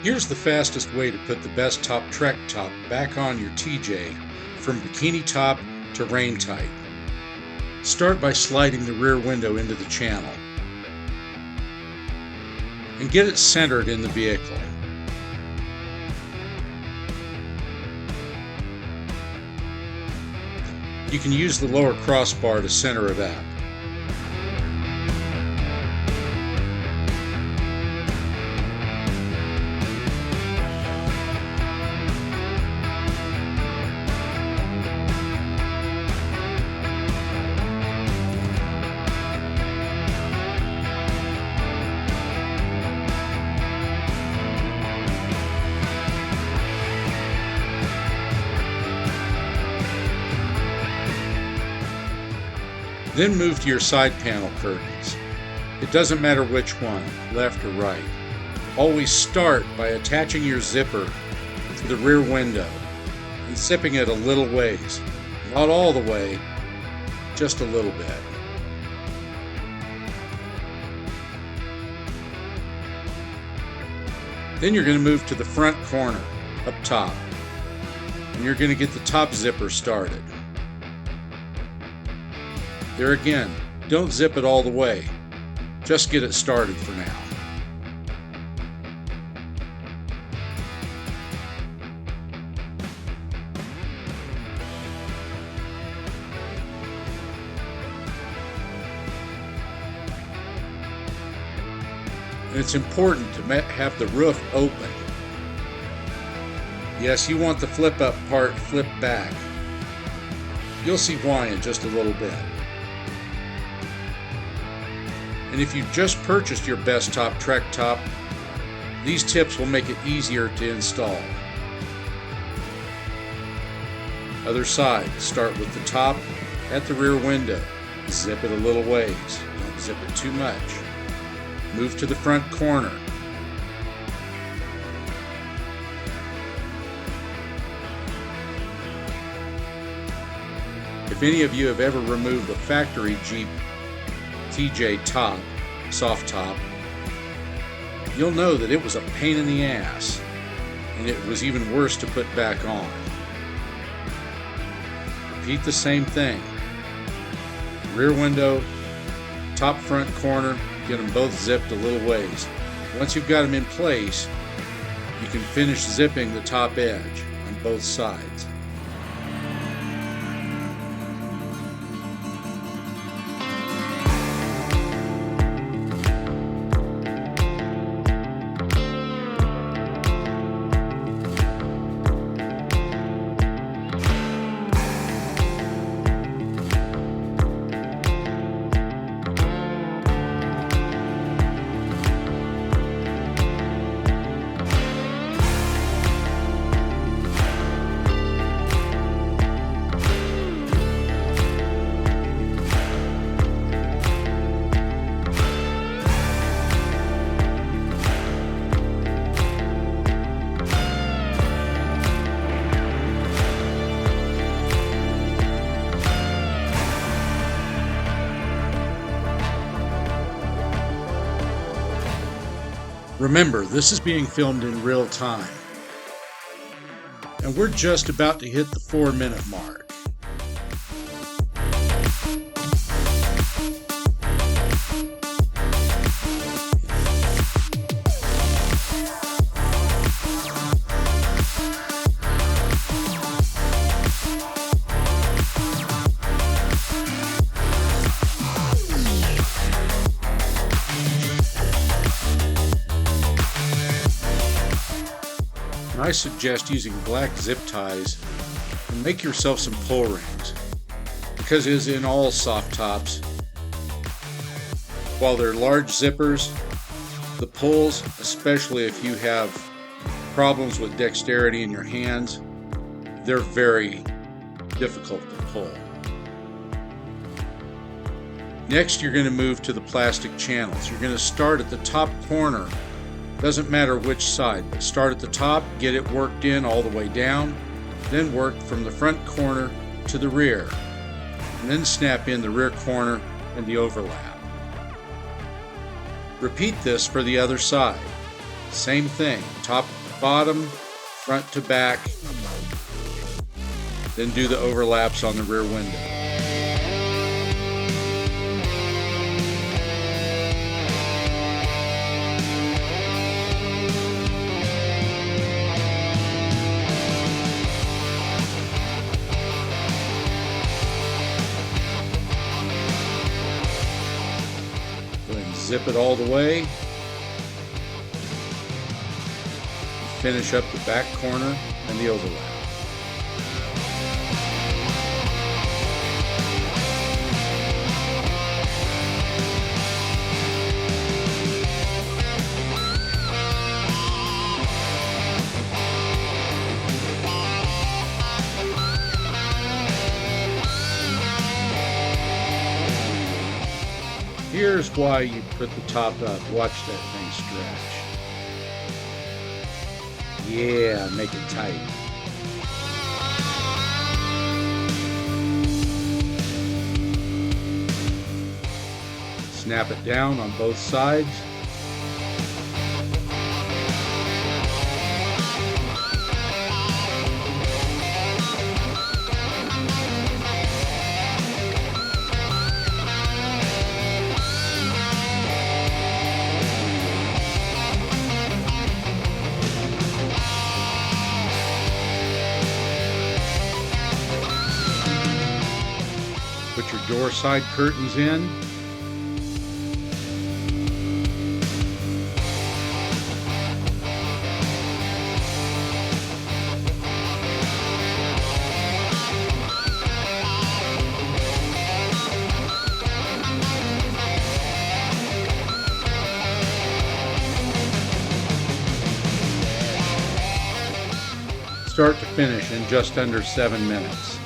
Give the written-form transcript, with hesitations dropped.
Here's the fastest way to put the Bestop Trektop back on your TJ from bikini top to rain tight. Start by sliding the rear window into the channel and get it centered in the vehicle. You can use the lower crossbar to center it up. Then move to your side panel curtains. It doesn't matter which one, left or right. Always start by attaching your zipper to the rear window and zipping it a little ways. Not all the way, just a little bit. Then you're going to move to the front corner, up top, and you're going to get the top zipper started. There again, don't zip it all the way, just get it started for now. And it's important to have the roof open. Yes, you want the flip up part flipped back. You'll see why in just a little bit. And if you've just purchased your Bestop Trektop, these tips will make it easier to install. Other side, start with the top at the rear window. Zip it a little ways, don't zip it too much. Move to the front corner. If any of you have ever removed a factory Jeep TJ top, soft top, you'll know that it was a pain in the ass, and it was even worse to put back on. Repeat the same thing. Rear window, top front corner, get them both zipped a little ways. Once you've got them in place, you can finish zipping the top edge on both sides. Remember, this is being filmed in real time, and we're just about to hit the 4-minute mark. I suggest using black zip ties and make yourself some pull rings, because as in all soft tops, while they're large zippers, the pulls, especially if you have problems with dexterity in your hands, they're very difficult to pull. Next, you're going to move to the plastic channels. You're going to start at the top corner. Doesn't matter which side, but start at the top, get it worked in all the way down, then work from the front corner to the rear, and then snap in the rear corner and the overlap. Repeat this for the other side. Same thing, top to bottom, front to back, then do the overlaps on the rear window. Go ahead and zip it all the way. Finish up the back corner and the overlap. Here's why you put the top up. Watch that thing stretch. Yeah, make it tight. Snap it down on both sides. Put your door side curtains in. Start to finish in just under 7 minutes.